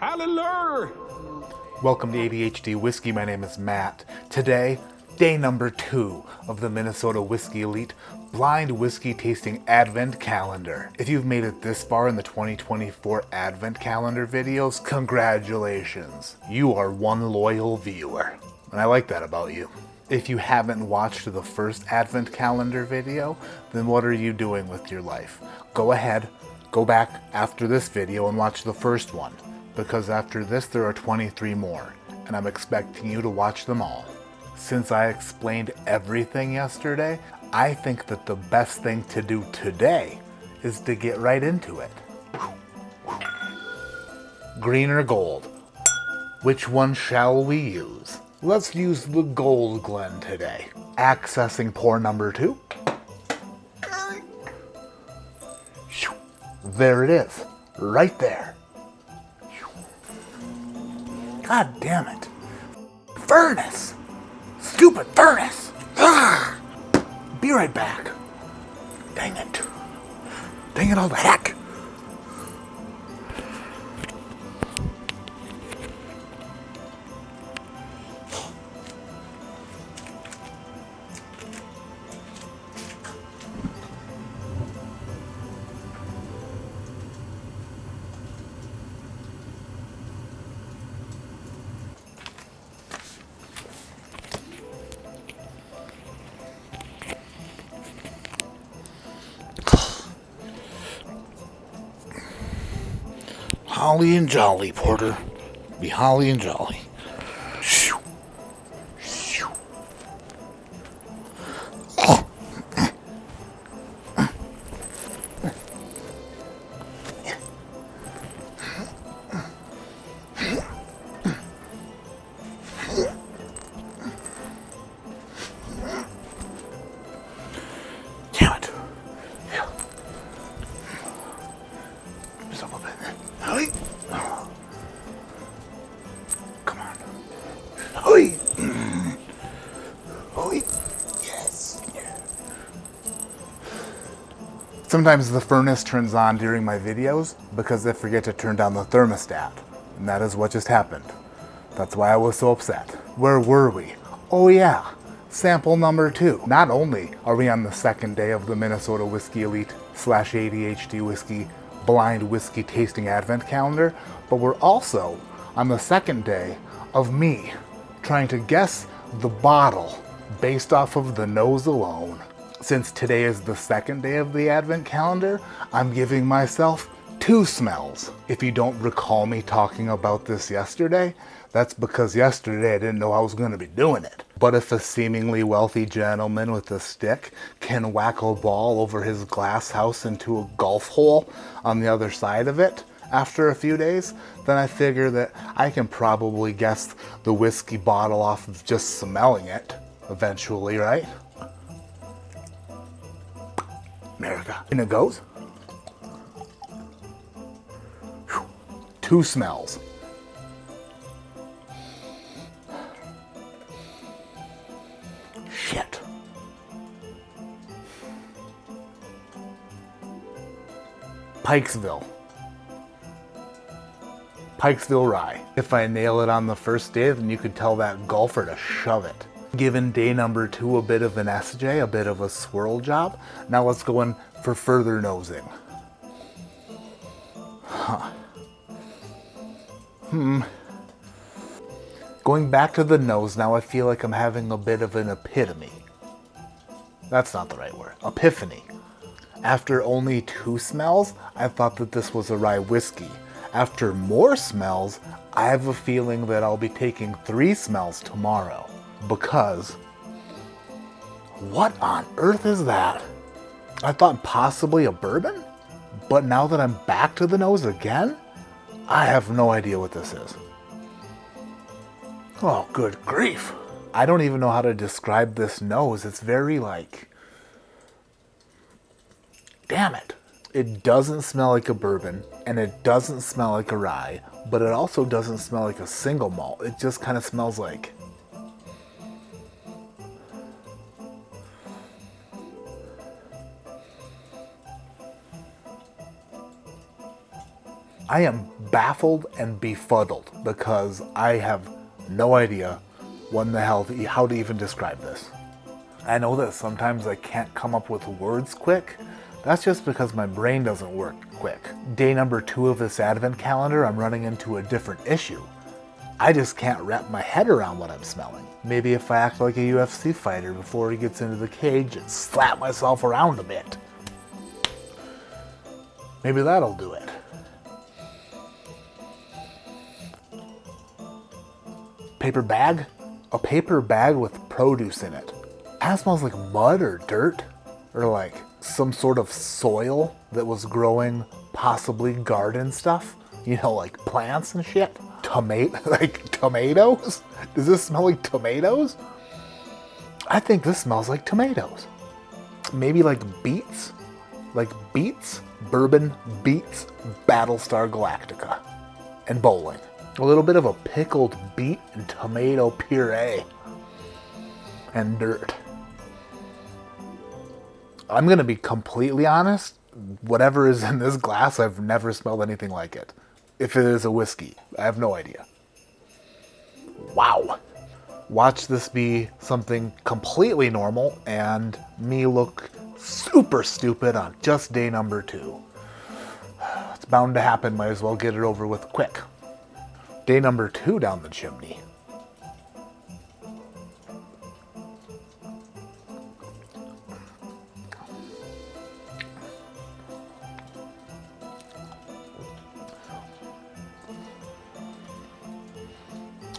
Hallelujah! Welcome to ADHD Whiskey. My name is Matt. Today, day number 2 of the Minnesota Whiskey Elite Blind Whiskey Tasting Advent Calendar. If you've made it this far in the 2024 Advent Calendar videos, congratulations. You are one loyal viewer. And I like that about you. If you haven't watched the first Advent Calendar video, then what are you doing with your life? Go ahead, go back after this video and watch the first one, because after this there are 23 more, and I'm expecting you to watch them all. Since I explained everything yesterday, I think that the best thing to do today is to get right into it. Green or gold? Which one shall we use? Let's use the Gold Glen today. Accessing pour number 2. There it is, right there. God damn it. Furnace! Stupid furnace! Ugh. Be right back. Dang it. Dang it all the heck. Holly and jolly, Porter. Be holly and jolly. Shoo. Shoo. Oh. Damn it. Just a little bit. Hoi. Come on. Hoi. Hoi. Yes. Sometimes the furnace turns on during my videos because I forget to turn down the thermostat. And that is what just happened. That's why I was so upset. Where were we? Oh yeah, sample number 2. Not only are we on the second day of the Minnesota Whiskey Elite / ADHD Whiskey Blind Whiskey Tasting Advent Calendar, but we're also on the second day of me trying to guess the bottle based off of the nose alone. Since today is the second day of the Advent Calendar, I'm giving myself 2 smells. If you don't recall me talking about this yesterday, that's because yesterday I didn't know I was going to be doing it. But if a seemingly wealthy gentleman with a stick can whack a ball over his glass house into a golf hole on the other side of it after a few days, then I figure that I can probably guess the whiskey bottle off of just smelling it eventually, right? America. And it goes. 2 smells. Shit. Pikesville. Pikesville rye. If I nail it on the first day, then you could tell that golfer to shove it. Given day number 2 a bit of an SJ, a bit of a swirl job, now let's go in for further nosing. Going back to the nose now, I feel like I'm having a bit of an epitome. That's not the right word. Epiphany. After only 2 smells, I thought that this was a rye whiskey. After more smells, I have a feeling that I'll be taking 3 smells tomorrow. Because, what on earth is that? I thought possibly a bourbon? But now that I'm back to the nose again, I have no idea what this is. Oh, good grief. I don't even know how to describe this nose. It's very damn it. It doesn't smell like a bourbon, and it doesn't smell like a rye, but it also doesn't smell like a single malt. It just kind of smells like... I am baffled and befuddled because I have no idea what in the hell, how to even describe this. I know that sometimes I can't come up with words quick. That's just because my brain doesn't work quick. Day number 2 of this advent calendar, I'm running into a different issue. I just can't wrap my head around what I'm smelling. Maybe if I act like a UFC fighter before he gets into the cage and slap myself around a bit. Maybe that'll do it. Paper bag? A paper bag with produce in it. Kind of smells like mud or dirt, or like some sort of soil that was growing possibly garden stuff. You know, like plants and shit. Like tomatoes? Does this smell like tomatoes? I think this smells like tomatoes. Maybe like beets? Like beets, bourbon, beets, Battlestar Galactica, and bowling. A little bit of a pickled beet and tomato puree. And dirt. I'm gonna be completely honest, whatever is in this glass, I've never smelled anything like it. If it is a whiskey, I have no idea. Wow. Watch this be something completely normal and me look super stupid on just day number 2. It's bound to happen, might as well get it over with quick. Day number 2 down the chimney.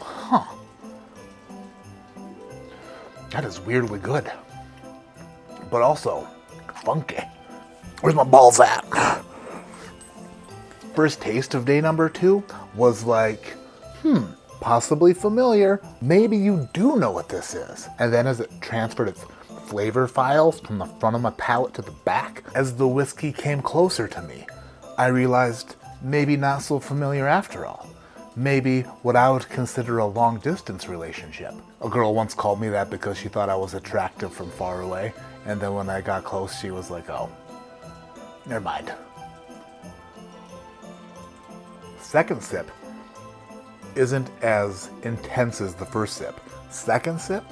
Huh. That is weirdly good. But also funky. Where's my balls at? First taste of day number 2 was like, possibly familiar. Maybe you do know what this is. And then as it transferred its flavor files from the front of my palate to the back, as the whiskey came closer to me, I realized maybe not so familiar after all. Maybe what I would consider a long distance relationship. A girl once called me that because she thought I was attractive from far away. And then when I got close, she was like, oh, never mind. Second sip isn't as intense as the first sip. Second sip,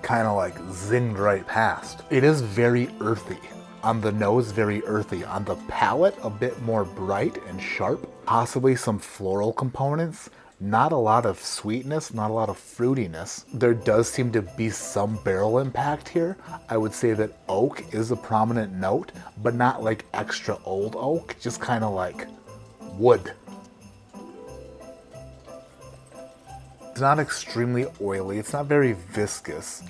kind of like zinged right past. It is very earthy. On the nose, very earthy. On the palate, a bit more bright and sharp. Possibly some floral components. Not a lot of sweetness, not a lot of fruitiness. There does seem to be some barrel impact here. I would say that oak is a prominent note, but not like extra old oak, just kind of like wood. It's not extremely oily, it's not very viscous.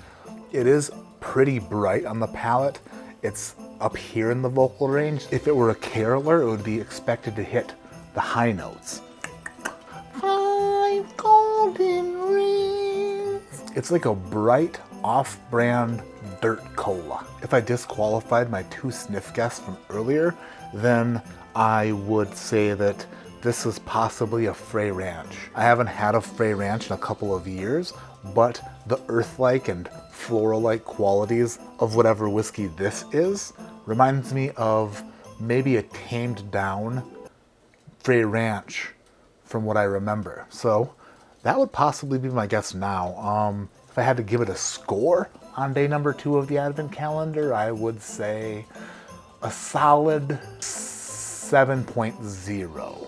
It is pretty bright on the palate. It's up here in the vocal range. If it were a caroler, it would be expected to hit the high notes. 5 golden rings. It's like a bright, off-brand dirt cola. If I disqualified my 2 sniff guests from earlier, then I would say that this is possibly a Frey Ranch. I haven't had a Frey Ranch in a couple of years, but the earth-like and floral-like qualities of whatever whiskey this is reminds me of maybe a tamed down Frey Ranch from what I remember. So that would possibly be my guess now. If I had to give it a score on day number 2 of the Advent calendar, I would say a solid 7.0.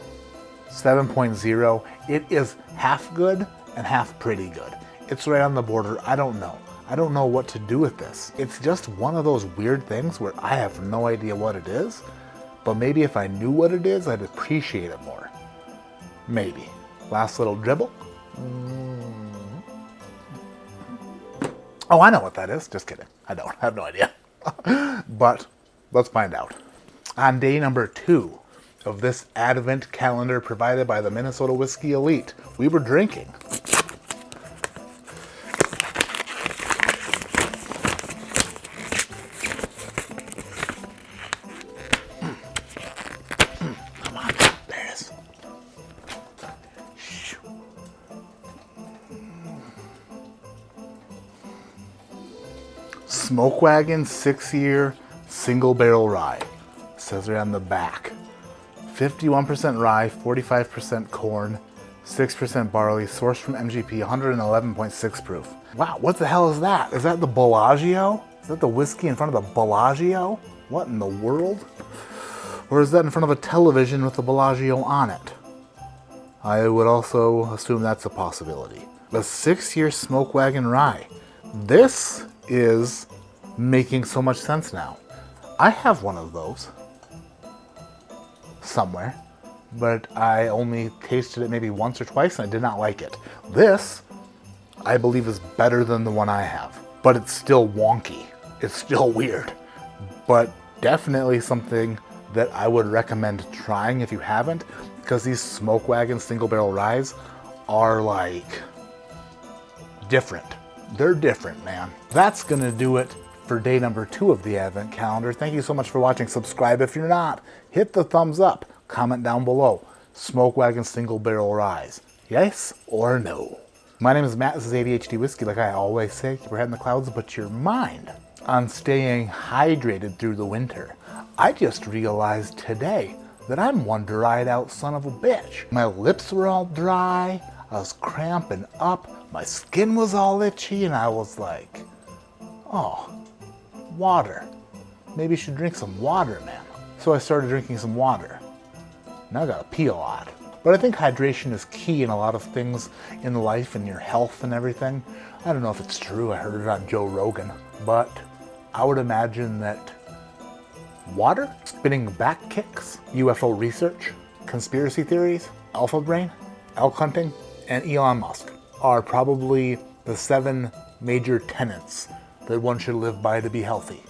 7.0. It is half good and half pretty good. It's right on the border. I don't know. I don't know what to do with this. It's just one of those weird things where I have no idea what it is, but maybe if I knew what it is, I'd appreciate it more. Maybe. Last little dribble. Oh, I know what that is. Just kidding. I don't. I have no idea. But let's find out. On day number 2 of this Advent calendar provided by the Minnesota Whiskey Elite, we were drinking come on, there it is. Smoke Wagon 6-year single barrel rye. It says right on the back. 51% rye, 45% corn, 6% barley, sourced from MGP, 111.6 proof. Wow, what the hell is that? Is that the Bellagio? Is that the whiskey in front of the Bellagio? What in the world? Or is that in front of a television with the Bellagio on it? I would also assume that's a possibility. The 6-year Smoke Wagon Rye. This is making so much sense now. I have one of those somewhere, but I only tasted it maybe once or twice and I did not like it. This, I believe, is better than the one I have, but it's still wonky. It's still weird, but definitely something that I would recommend trying if you haven't, because these Smoke Wagon single barrel ryes are like different. They're different, man. That's gonna do it for day number 2 of the Advent calendar. Thank you so much for watching. Subscribe if you're not. Hit the thumbs up. Comment down below. Smoke Wagon single barrel ryes. Yes or no? My name is Matt. This is ADHD Whiskey. Like I always say, keep your head in the clouds, but your mind on staying hydrated through the winter. I just realized today that I'm one dried out son of a bitch. My lips were all dry. I was cramping up. My skin was all itchy, and I was like, oh, water. Maybe you should drink some water, man. So I started drinking some water. Now I gotta pee a lot. But I think hydration is key in a lot of things in life and your health and everything. I don't know if it's true. I heard it on Joe Rogan. But I would imagine that water, spinning back kicks, UFO research, conspiracy theories, alpha brain, elk hunting, and Elon Musk are probably the 7 major tenets that one should live by to be healthy,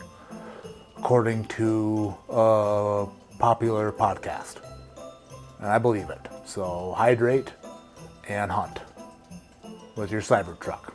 according to a popular podcast. And I believe it. So hydrate and hunt with your Cybertruck.